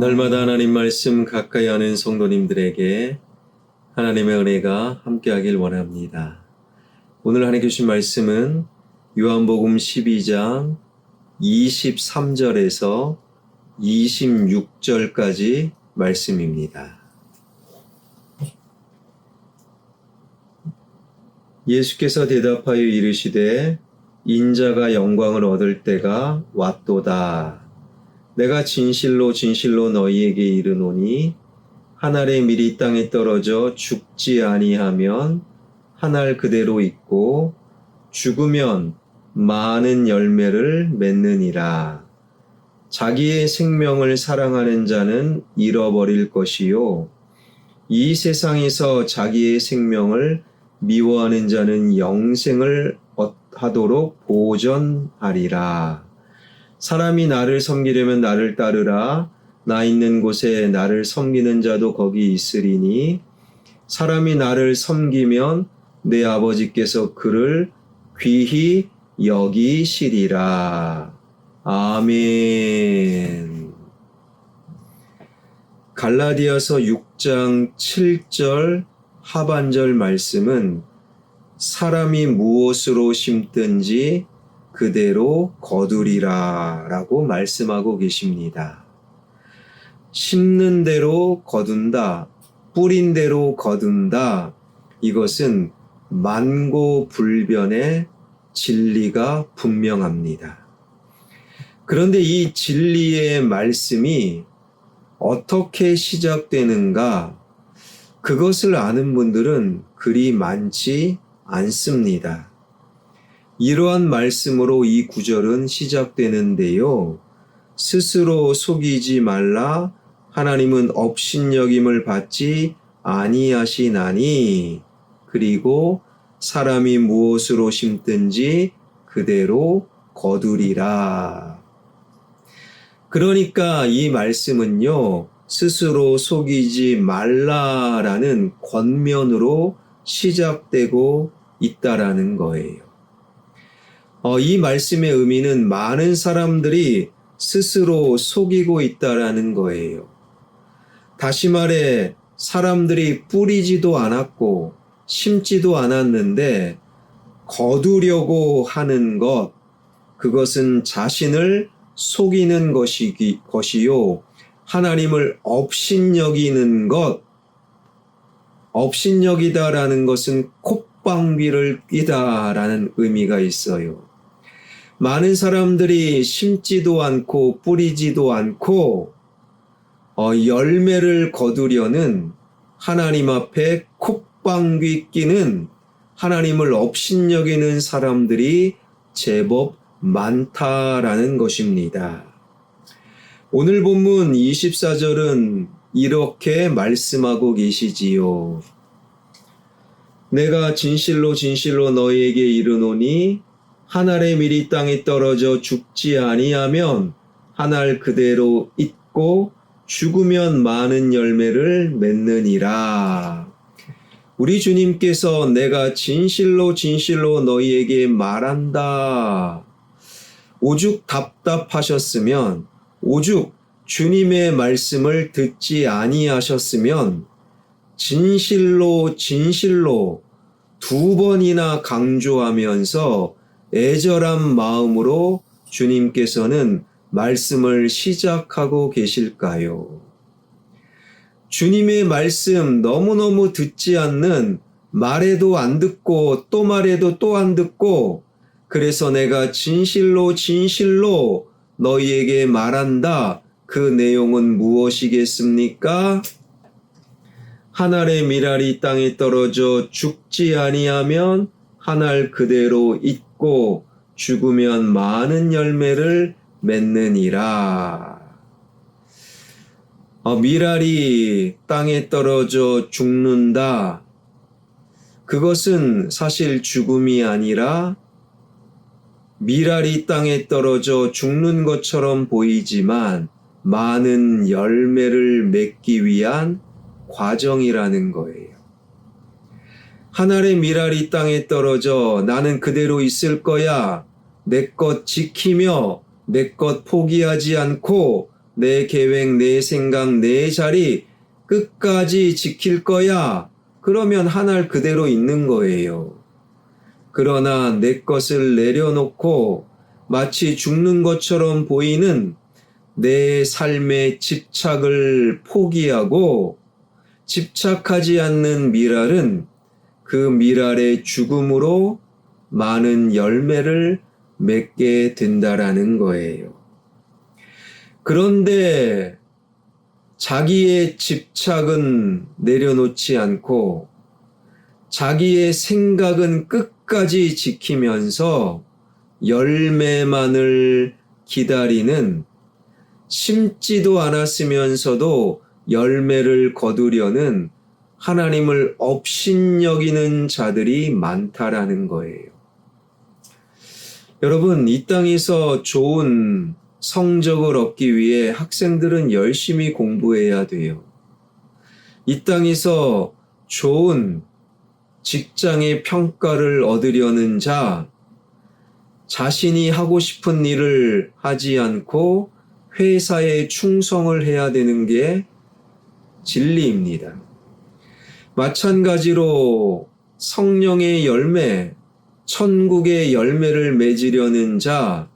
날마다 하나님 말씀 가까이 하는 성도님들에게 하나님의 은혜가 함께하길 원합니다. 오늘 하나님 주신 말씀은 요한복음 12장 23절에서 26절까지 말씀입니다. 예수께서 대답하여 이르시되 인자가 영광을 얻을 때가 왔도다. 내가 진실로 진실로 너희에게 이르노니 한 알의 밀이 땅에 떨어져 죽지 아니하면 한 알 그대로 있고 죽으면 많은 열매를 맺느니라. 자기의 생명을 사랑하는 자는 잃어버릴 것이요 이 세상에서 자기의 생명을 미워하는 자는 영생을 얻하도록 보전하리라. 사람이 나를 섬기려면 나를 따르라. 나 있는 곳에 나를 섬기는 자도 거기 있으리니 사람이 나를 섬기면 내 아버지께서 그를 귀히 여기시리라. 아멘. 갈라디아서 6장 7절 하반절 말씀은 사람이 무엇으로 심든지 그대로 거두리라 라고 말씀하고 계십니다. 심는 대로 거둔다, 뿌린 대로 거둔다. 이것은 만고불변의 진리가 분명합니다. 그런데 이 진리의 말씀이 어떻게 시작되는가? 그것을 아는 분들은 그리 많지 않습니다. 이러한 말씀으로 이 구절은 시작되는데요. 스스로 속이지 말라. 하나님은 업신여김을 받지 아니하시나니. 그리고 사람이 무엇으로 심든지 그대로 거두리라. 그러니까 이 말씀은요, 스스로 속이지 말라라는 권면으로 시작되고 있다라는 거예요. 이 말씀의 의미는 많은 사람들이 스스로 속이고 있다라는 거예요. 다시 말해 사람들이 뿌리지도 않았고 심지도 않았는데 거두려고 하는 것, 그것은 자신을 속이는 것이요. 하나님을 업신여기는 것, 업신여기다라는 것은 콧방귀를 뀌다라는 의미가 있어요. 많은 사람들이 심지도 않고 뿌리지도 않고 열매를 거두려는 하나님 앞에 콧방귀 뀌는 하나님을 업신여기는 사람들이 제법 많다라는 것입니다. 오늘 본문 24절은 이렇게 말씀하고 계시지요. 내가 진실로 진실로 너희에게 이르노니 한 알의 밀이 땅에 떨어져 죽지 아니하면 한 알 그대로 있고 죽으면 많은 열매를 맺느니라. 우리 주님께서 내가 진실로 진실로 너희에게 말한다. 오죽 답답하셨으면, 오죽 주님의 말씀을 듣지 아니하셨으면 진실로 진실로 두 번이나 강조하면서 애절한 마음으로 주님께서는 말씀을 시작하고 계실까요? 주님의 말씀 너무너무 듣지 않는, 말해도 안 듣고 또 말해도 또 안 듣고, 그래서 내가 진실로 진실로 너희에게 말한다. 그 내용은 무엇이겠습니까? 한 알의 밀알이 땅에 떨어져 죽지 아니하면 한 알 그대로 있고 죽으면 많은 열매를 맺느니라. 밀알이 땅에 떨어져 죽는다. 그것은 사실 죽음이 아니라 밀알이 땅에 떨어져 죽는 것처럼 보이지만 많은 열매를 맺기 위한 과정이라는 거예요. 한 알의 밀알이 땅에 떨어져 나는 그대로 있을 거야. 내 것 지키며 내 것 포기하지 않고 내 계획, 내 생각, 내 자리 끝까지 지킬 거야. 그러면 한 알 그대로 있는 거예요. 그러나 내 것을 내려놓고 마치 죽는 것처럼 보이는 내 삶의 집착을 포기하고 집착하지 않는 미랄은 그 미랄의 죽음으로 많은 열매를 맺게 된다라는 거예요. 그런데 자기의 집착은 내려놓지 않고 자기의 생각은 끝까지 지키면서 열매만을 기다리는 심지도 않았으면서도 열매를 거두려는 하나님을 업신여기는 자들이 많다라는 거예요. 여러분, 이 땅에서 좋은 성적을 얻기 위해 학생들은 열심히 공부해야 돼요. 이 땅에서 좋은 직장의 평가를 얻으려는 자, 자신이 하고 싶은 일을 하지 않고 회사에 충성을 해야 되는 게 진리입니다. 마찬가지로 성령의 열매, 천국의 열매를 맺으려는 자,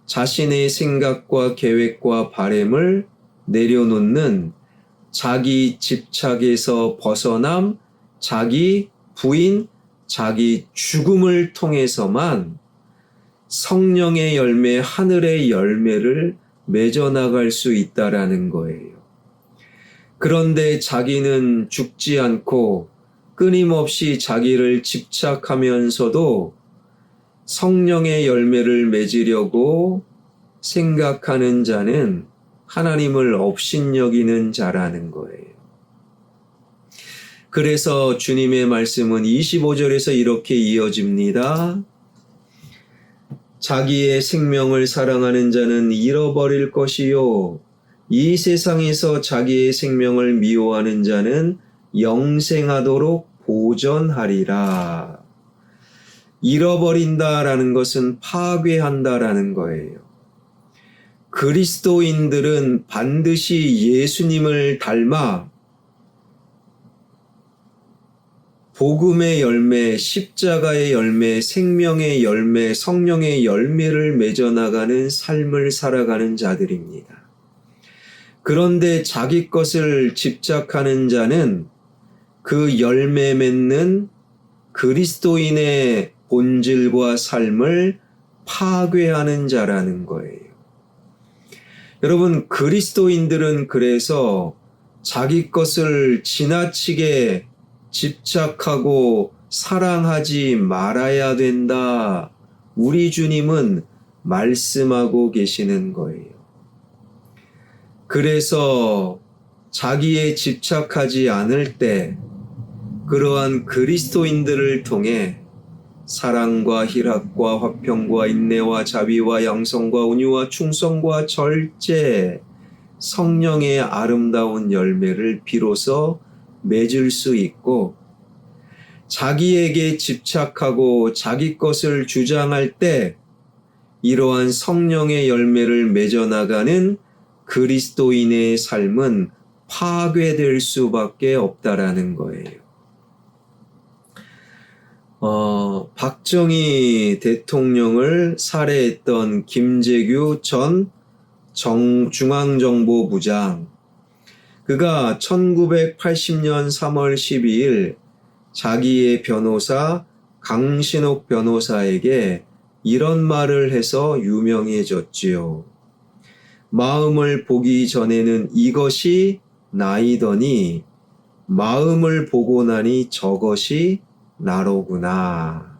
자신의 생각과 계획과 바램을 내려놓는 자기 집착에서 벗어남, 자기 부인, 자기 죽음을 통해서만 성령의 열매, 하늘의 열매를 맺어나갈 수 있다라는 거예요. 그런데 자기는 죽지 않고 끊임없이 자기를 집착하면서도 성령의 열매를 맺으려고 생각하는 자는 하나님을 업신여기는 자라는 거예요. 그래서 주님의 말씀은 25절에서 이렇게 이어집니다. 자기의 생명을 사랑하는 자는 잃어버릴 것이요. 이 세상에서 자기의 생명을 미워하는 자는 영생하도록 보전하리라. 잃어버린다라는 것은 파괴한다라는 거예요. 그리스도인들은 반드시 예수님을 닮아 복음의 열매, 십자가의 열매, 생명의 열매, 성령의 열매를 맺어나가는 삶을 살아가는 자들입니다. 그런데 자기 것을 집착하는 자는 그 열매 맺는 그리스도인의 본질과 삶을 파괴하는 자라는 거예요. 여러분, 그리스도인들은 그래서 자기 것을 지나치게 집착하고 사랑하지 말아야 된다. 우리 주님은 말씀하고 계시는 거예요. 그래서 자기에 집착하지 않을 때 그러한 그리스도인들을 통해 사랑과 희락과 화평과 인내와 자비와 양성과 온유와 충성과 절제, 성령의 아름다운 열매를 비로소 맺을 수 있고, 자기에게 집착하고 자기 것을 주장할 때 이러한 성령의 열매를 맺어나가는 그리스도인의 삶은 파괴될 수밖에 없다라는 거예요. 박정희 대통령을 살해했던 김재규 전 중앙정보부장, 그가 1980년 3월 12일 자기의 변호사 강신옥 변호사에게 이런 말을 해서 유명해졌지요. 마음을 보기 전에는 이것이 나이더니 마음을 보고 나니 저것이 나로구나.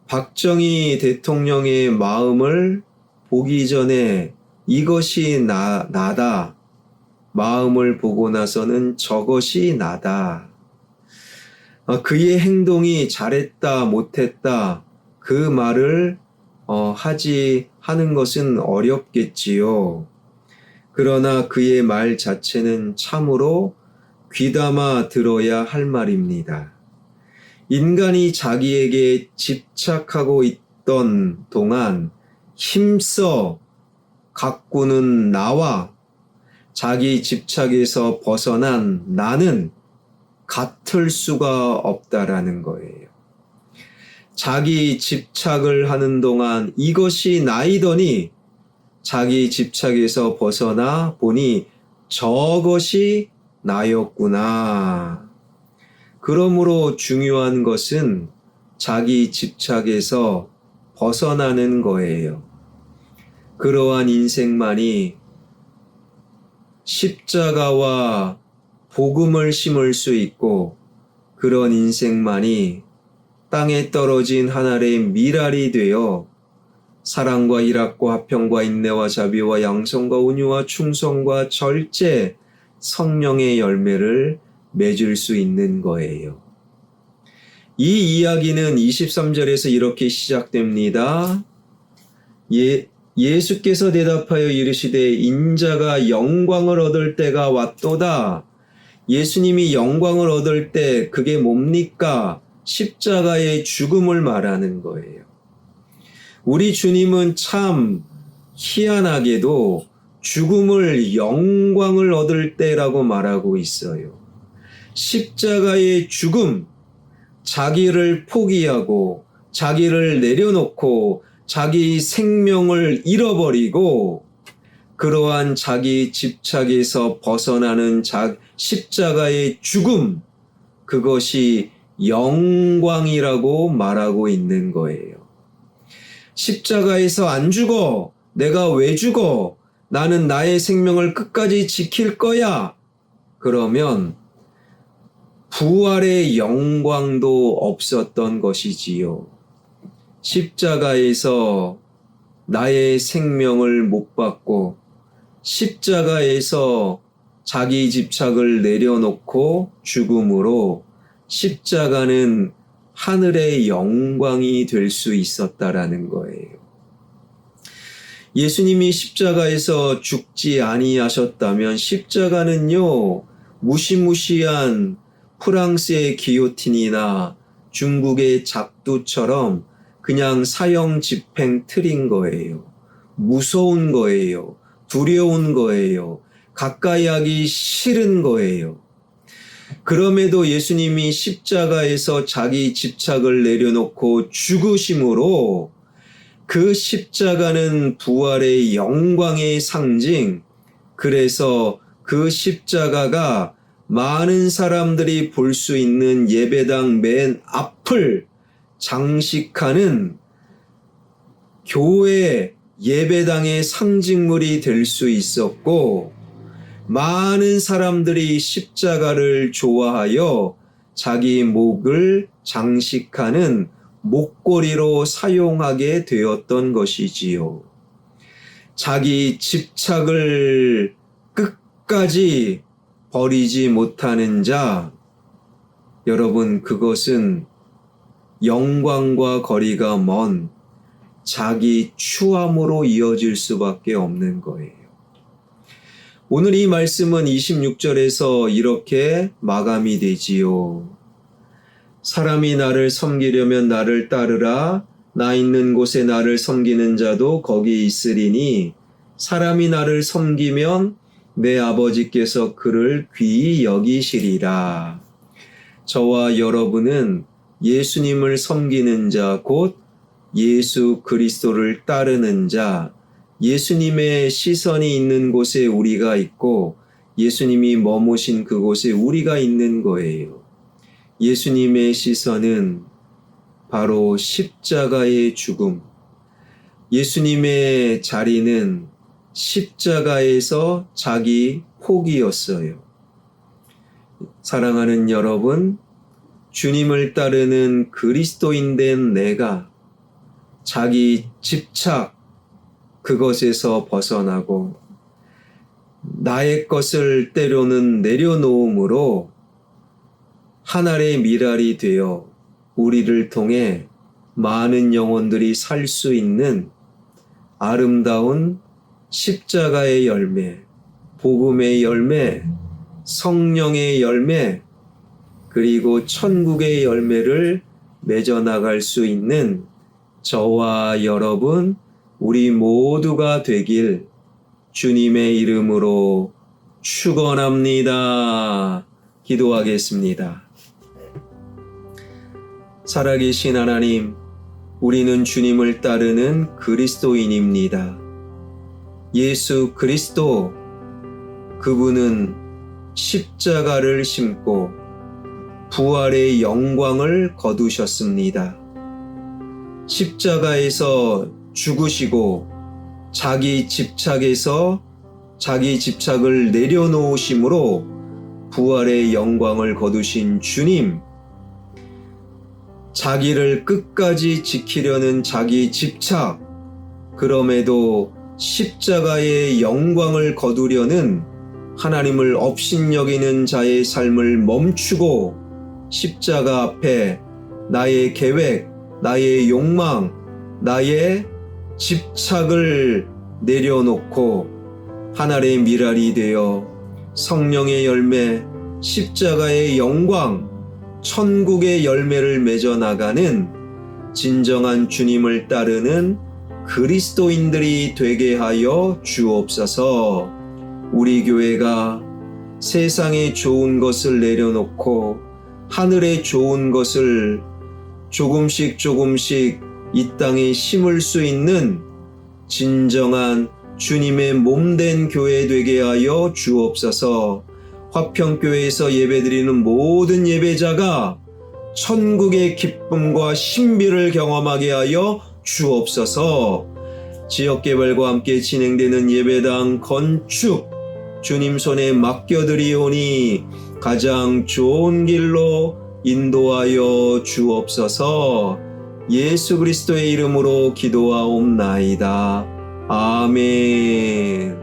박정희 대통령의 마음을 보기 전에 이것이 나다. 마음을 보고 나서는 저것이 나다. 그의 행동이 잘했다, 못했다, 그 말을 하는 것은 어렵겠지요. 그러나 그의 말 자체는 참으로 귀담아 들어야 할 말입니다. 인간이 자기에게 집착하고 있던 동안 힘써 가꾸는 나와 자기 집착에서 벗어난 나는 같을 수가 없다라는 거예요. 자기 집착을 하는 동안 이것이 나이더니 자기 집착에서 벗어나 보니 저것이 나였구나. 그러므로 중요한 것은 자기 집착에서 벗어나는 거예요. 그러한 인생만이 십자가와 복음을 심을 수 있고, 그런 인생만이 땅에 떨어진 하늘의 밀알이 되어 사랑과 희락과 화평과 인내와 자비와 양성과 온유와 충성과 절제, 성령의 열매를 맺을 수 있는 거예요. 이 이야기는 23절에서 이렇게 시작됩니다. 예수께서 대답하여 이르시되 인자가 영광을 얻을 때가 왔도다. 예수님이 영광을 얻을 때 그게 뭡니까? 십자가의 죽음을 말하는 거예요. 우리 주님은 참 희한하게도 죽음을 영광을 얻을 때라고 말하고 있어요. 십자가의 죽음, 자기를 포기하고 자기를 내려놓고 자기 생명을 잃어버리고 그러한 자기 집착에서 벗어나는 십자가의 죽음, 그것이 영광이라고 말하고 있는 거예요. 십자가에서 안 죽어. 내가 왜 죽어? 나는 나의 생명을 끝까지 지킬 거야. 그러면 부활의 영광도 없었던 것이지요. 십자가에서 나의 생명을 못 받고 십자가에서 자기 집착을 내려놓고 죽음으로 십자가는 하늘의 영광이 될 수 있었다라는 거예요. 예수님이 십자가에서 죽지 아니하셨다면 십자가는요, 무시무시한 프랑스의 기요틴이나 중국의 작두처럼 그냥 사형 집행 틀인 거예요. 무서운 거예요. 두려운 거예요. 가까이 하기 싫은 거예요. 그럼에도 예수님이 십자가에서 자기 집착을 내려놓고 죽으심으로 그 십자가는 부활의 영광의 상징, 그래서 그 십자가가 많은 사람들이 볼 수 있는 예배당 맨 앞을 장식하는 교회 예배당의 상징물이 될 수 있었고, 많은 사람들이 십자가를 좋아하여 자기 목을 장식하는 목걸이로 사용하게 되었던 것이지요. 자기 집착을 끝까지 버리지 못하는 자, 여러분, 그것은 영광과 거리가 먼 자기 추함으로 이어질 수밖에 없는 거예요. 오늘 이 말씀은 26절에서 이렇게 마감이 되지요. 사람이 나를 섬기려면 나를 따르라. 나 있는 곳에 나를 섬기는 자도 거기 있으리니 사람이 나를 섬기면 내 아버지께서 그를 귀히 여기시리라. 저와 여러분은 예수님을 섬기는 자, 곧 예수 그리스도를 따르는 자, 예수님의 시선이 있는 곳에 우리가 있고 예수님이 머무신 그곳에 우리가 있는 거예요. 예수님의 시선은 바로 십자가의 죽음, 예수님의 자리는 십자가에서 자기 포기였어요. 사랑하는 여러분, 주님을 따르는 그리스도인 된 내가 자기 집착, 그것에서 벗어나고 나의 것을 때로는 내려놓음으로 하늘의 밀알이 되어 우리를 통해 많은 영혼들이 살 수 있는 아름다운 십자가의 열매, 복음의 열매, 성령의 열매, 그리고 천국의 열매를 맺어나갈 수 있는 저와 여러분, 우리 모두가 되길 주님의 이름으로 축원합니다. 기도하겠습니다. 살아계신 하나님, 우리는 주님을 따르는 그리스도인입니다. 예수 그리스도, 그분은 십자가를 심고 부활의 영광을 거두셨습니다. 십자가에서 죽으시고 자기 집착에서 자기 집착을 내려놓으심으로 부활의 영광을 거두신 주님, 자기를 끝까지 지키려는 자기 집착, 그럼에도 십자가의 영광을 거두려는 하나님을 업신여기는 자의 삶을 멈추고 십자가 앞에 나의 계획, 나의 욕망, 나의 집착을 내려놓고 하늘의 미랄이 되어 성령의 열매, 십자가의 영광, 천국의 열매를 맺어 나가는 진정한 주님을 따르는 그리스도인들이 되게 하여 주옵소서. 우리 교회가 세상의 좋은 것을 내려놓고 하늘의 좋은 것을 조금씩 이 땅에 심을 수 있는 진정한 주님의 몸된 교회 되게 하여 주옵소서. 화평교회에서 예배드리는 모든 예배자가 천국의 기쁨과 신비를 경험하게 하여 주옵소서. 지역개발과 함께 진행되는 예배당 건축 주님 손에 맡겨드리오니 가장 좋은 길로 인도하여 주옵소서. 예수 그리스도의 이름으로 기도하옵나이다. 아멘.